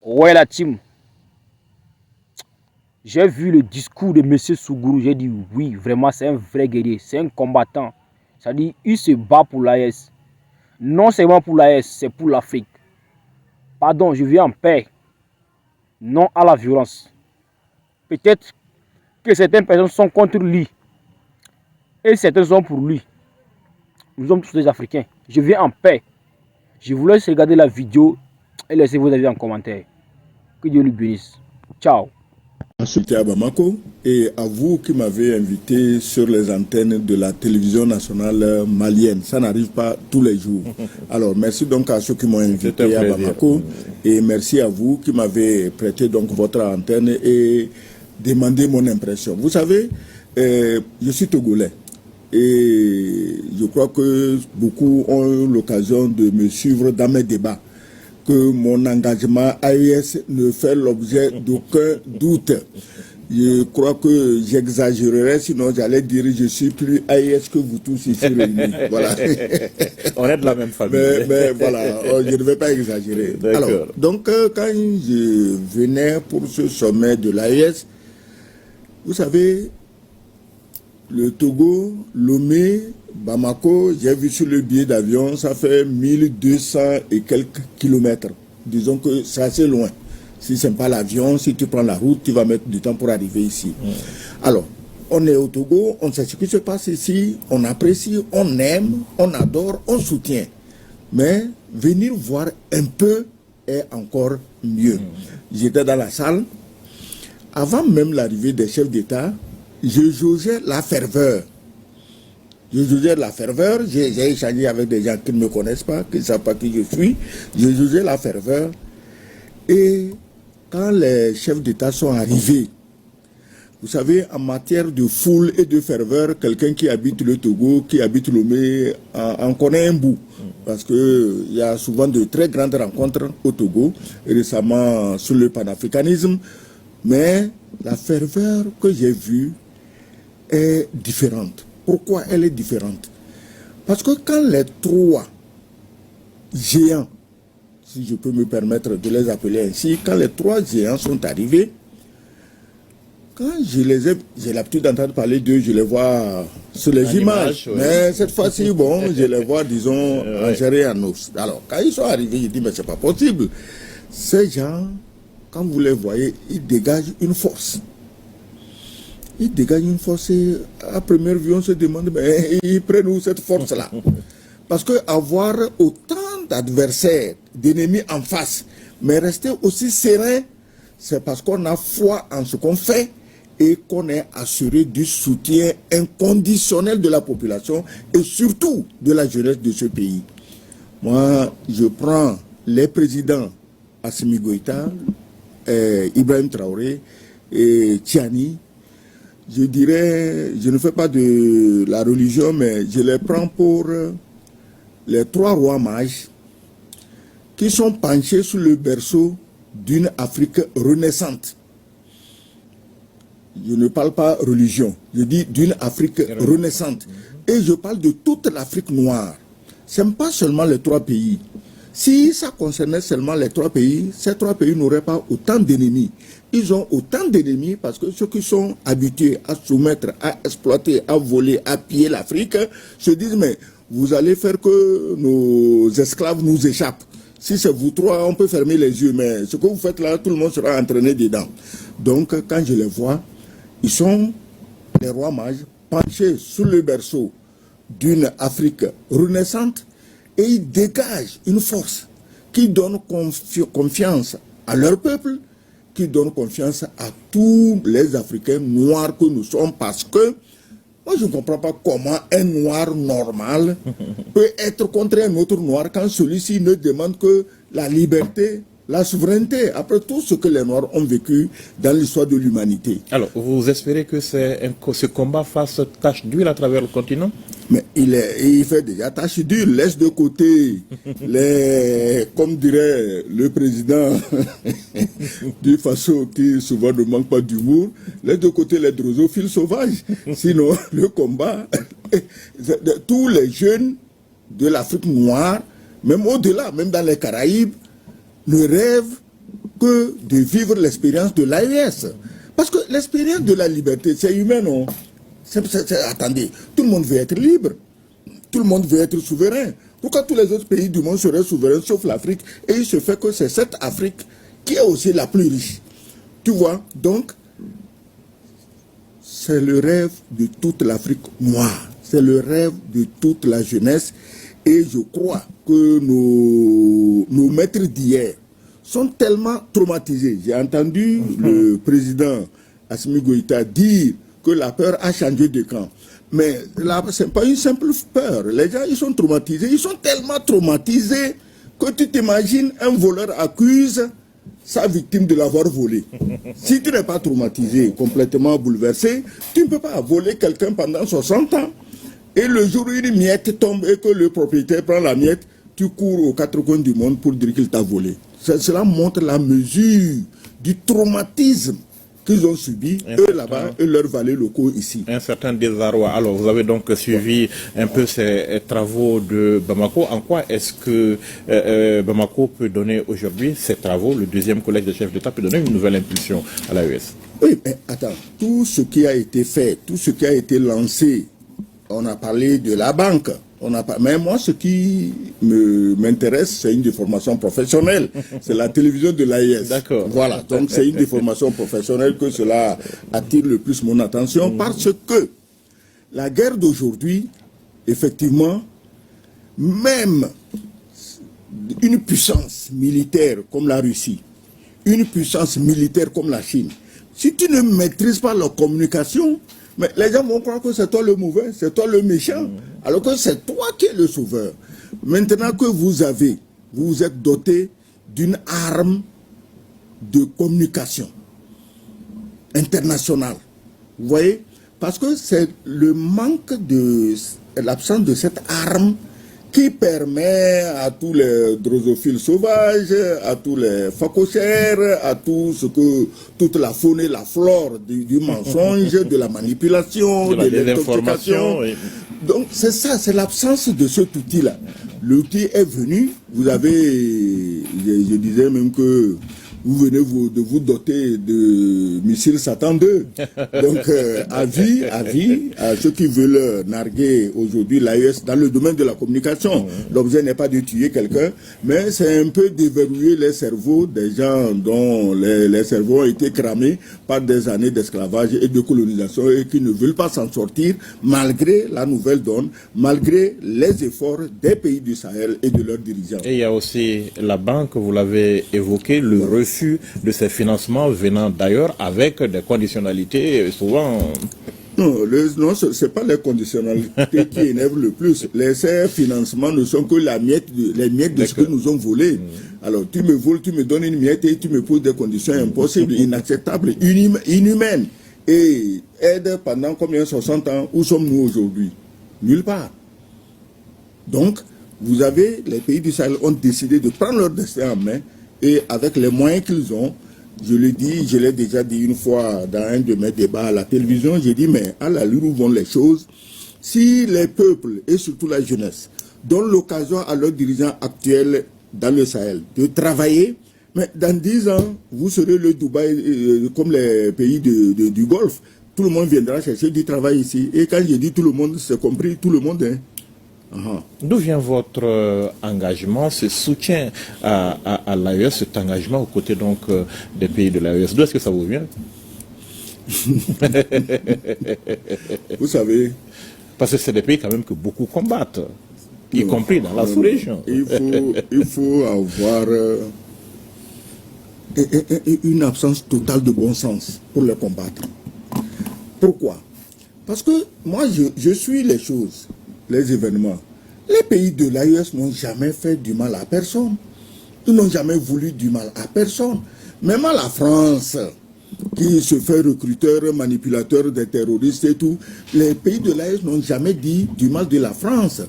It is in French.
Ouais, la team, j'ai vu le discours de M. Sougourou, j'ai dit oui, vraiment, c'est un vrai guerrier, c'est un combattant. C'est-à-dire, il se bat pour l'AS. Non seulement pour l'AS, c'est pour l'Afrique. Pardon, je vis en paix, non à la violence. Peut-être que certaines personnes sont contre lui et certaines sont pour lui. Nous sommes tous des Africains. Je vis en paix. Je vous laisse regarder la vidéo et laissez vos avis en commentaire. Que Dieu lui bénisse. Ciao. J'étais à Bamako et à vous qui m'avez invité sur les antennes de la télévision nationale malienne. Ça n'arrive pas tous les jours. Alors merci donc à ceux qui m'ont invité à Bamako et merci à vous qui m'avez prêté donc votre antenne et demandé mon impression. Vous savez, je suis togolais et je crois que beaucoup ont eu l'occasion de me suivre dans mes débats. Que mon engagement AES ne fait l'objet d'aucun doute. Je crois que j'exagérerais, sinon j'allais dire je suis plus AES que vous tous ici réunis. Voilà. On est de la même famille. Mais voilà, je ne vais pas exagérer. Alors, donc quand je venais pour ce sommet de l'AES, vous savez, le Togo, Lomé, Bamako, j'ai vu sur le billet d'avion, ça fait 1200 et quelques kilomètres. Disons que c'est assez loin. Si ce n'est pas l'avion, si tu prends la route, tu vas mettre du temps pour arriver ici. Alors, on est au Togo, on sait ce qui se passe ici, on apprécie, on aime, on adore, on soutient. Mais venir voir un peu est encore mieux. J'étais dans la salle. Avant même l'arrivée des chefs d'État, je jaugeais la ferveur. Je jaugeais la ferveur, j'ai échangé avec des gens qui ne me connaissent pas, qui ne savent pas qui je suis. Je jaugeais la ferveur. Et quand les chefs d'État sont arrivés, vous savez, en matière de foule et de ferveur, quelqu'un qui habite le Togo, qui habite Lomé, en connaît un bout. Parce qu'il y a souvent de très grandes rencontres au Togo, récemment sur le panafricanisme. Mais la ferveur que j'ai vue est différente. Pourquoi elle est différente? Parce que quand les trois géants, si je peux me permettre de les appeler ainsi, quand les trois géants sont arrivés, quand j'ai l'habitude d'entendre parler d'eux, je les vois sur les images. Mais cette fois-ci, bon, je les vois, disons, en chair et en os. Alors, quand ils sont arrivés, je dis, mais c'est pas possible. Ces gens, quand vous les voyez, ils dégagent une force. Ils dégagent une force et à première vue, on se demande, mais ils prennent où cette force-là? Parce qu'avoir autant d'adversaires, d'ennemis en face, mais rester aussi serein, c'est parce qu'on a foi en ce qu'on fait et qu'on est assuré du soutien inconditionnel de la population et surtout de la jeunesse de ce pays. Moi, je prends les présidents Assimi Goïta, Ibrahim Traoré et Tiani. Je dirais, je ne fais pas de la religion, mais je les prends pour les trois rois mages qui sont penchés sous le berceau d'une Afrique renaissante. Je ne parle pas religion, je dis d'une Afrique renaissante. Et je parle de toute l'Afrique noire. Ce n'est pas seulement les trois pays. Si ça concernait seulement les trois pays, ces trois pays n'auraient pas autant d'ennemis. Ils ont autant d'ennemis parce que ceux qui sont habitués à soumettre, à exploiter, à voler, à piller l'Afrique, se disent, mais vous allez faire que nos esclaves nous échappent. Si c'est vous trois, on peut fermer les yeux, mais ce que vous faites là, tout le monde sera entraîné dedans. Donc, quand je les vois, ils sont les rois mages penchés sous le berceau d'une Afrique renaissante et ils dégagent une force qui donne confiance à leur peuple, qui donne confiance à tous les Africains noirs que nous sommes, parce que moi je ne comprends pas comment un noir normal peut être contre un autre noir quand celui-ci ne demande que la liberté, la souveraineté, après tout ce que les Noirs ont vécu dans l'histoire de l'humanité. Alors, vous espérez que ce combat fasse tache d'huile à travers le continent? Mais il fait déjà tache d'huile, laisse de côté les, comme dirait le président du Faso, qui souvent ne manque pas d'humour, laisse de côté les drosophiles sauvages. Sinon, le combat, tous les jeunes de l'Afrique noire, même au-delà, même dans les Caraïbes, ne rêvent que de vivre l'expérience de l'AES. Parce que l'expérience de la liberté, c'est humain, non? Attendez, tout le monde veut être libre. Tout le monde veut être souverain. Pourquoi tous les autres pays du monde seraient souverains, sauf l'Afrique? Et il se fait que c'est cette Afrique qui est aussi la plus riche. Tu vois? Donc, c'est le rêve de toute l'Afrique noire. C'est le rêve de toute la jeunesse. Et je crois que nos maîtres d'hier sont tellement traumatisés. J'ai entendu le président Assimi Goïta dire que la peur a changé de camp. Mais là, ce n'est pas une simple peur. Les gens, ils sont traumatisés. Ils sont tellement traumatisés que tu t'imagines, un voleur accuse sa victime de l'avoir volé. Si tu n'es pas traumatisé, complètement bouleversé, tu ne peux pas voler quelqu'un pendant 60 ans. Et le jour où une miette tombe et que le propriétaire prend la miette, tu cours aux quatre coins du monde pour dire qu'il t'a volé. Cela montre la mesure du traumatisme qu'ils ont subi, eux là-bas, et leurs valets locaux ici. Un certain désarroi. Alors, vous avez donc suivi un peu ces travaux de Bamako. En quoi est-ce que Bamako peut donner aujourd'hui ces travaux, le deuxième collège de chefs d'État peut donner une nouvelle impulsion à l'AES? Oui, mais attends, tout ce qui a été fait, tout ce qui a été lancé, on a parlé de la banque. Mais moi, ce qui m'intéresse, c'est une déformation professionnelle. C'est la télévision de l'AES. D'accord. Voilà, donc c'est une déformation professionnelle que cela attire le plus mon attention parce que la guerre d'aujourd'hui, effectivement, même une puissance militaire comme la Russie, une puissance militaire comme la Chine, si tu ne maîtrises pas leur communication, mais les gens vont croire que c'est toi le mauvais, c'est toi le méchant, alors que c'est toi qui es le sauveur. Maintenant que vous vous êtes doté d'une arme de communication internationale. Vous voyez? Parce que c'est le manque de l'absence de cette arme qui permet à tous les drosophiles sauvages, à tous les phacochères, à tout ce que toute la faune et la flore du mensonge, de la manipulation, de l'intoxication. Oui. Donc c'est ça, c'est l'absence de cet outil-là. L'outil est venu, vous avez, je disais même que vous venez de vous doter de missiles Satan 2. Donc, avis à ceux qui veulent narguer aujourd'hui l'AES dans le domaine de la communication. L'objet n'est pas de tuer quelqu'un, mais c'est un peu déverrouiller les cerveaux des gens dont les cerveaux ont été cramés par des années d'esclavage et de colonisation et qui ne veulent pas s'en sortir malgré la nouvelle donne, malgré les efforts des pays du Sahel et de leurs dirigeants. Et il y a aussi la banque, vous l'avez évoqué, le refus de ces financements venant d'ailleurs avec des conditionnalités souvent... Non, ce n'est pas les conditionnalités qui énervent le plus. Ces financements ne sont que les miettes de ce que nous ont volé. Alors, tu me voles, tu me donnes une miette et tu me poses des conditions impossibles, inacceptables, inhumaines. Et aide pendant combien, 60 ans? Où sommes-nous aujourd'hui? Nulle part. Donc, vous avez, les pays du Sahel ont décidé de prendre leur destin en main et avec les moyens qu'ils ont, je l'ai déjà dit une fois dans un de mes débats à la télévision, j'ai dit, mais à l'allure où vont les choses, si les peuples et surtout la jeunesse donnent l'occasion à leurs dirigeants actuels dans le Sahel de travailler, mais dans 10 ans, vous serez le Dubaï comme les pays du Golfe. Tout le monde viendra chercher du travail ici. Et quand je dis tout le monde, c'est compris tout le monde. Hein. D'où vient votre engagement, ce soutien à l'AES, cet engagement aux côtés donc des pays de l'AES? D'où est-ce que ça vous vient? Vous savez... Parce que c'est des pays quand même que beaucoup combattent, y compris dans la sous-région. Il faut avoir une absence totale de bon sens pour les combattre. Pourquoi? Parce que moi, je suis les choses, les événements. Les pays de l'AES n'ont jamais fait du mal à personne. Ils n'ont jamais voulu du mal à personne. Même à la France, qui se fait recruteur, manipulateur des terroristes et tout, les pays de l'AES n'ont jamais dit du mal de la France.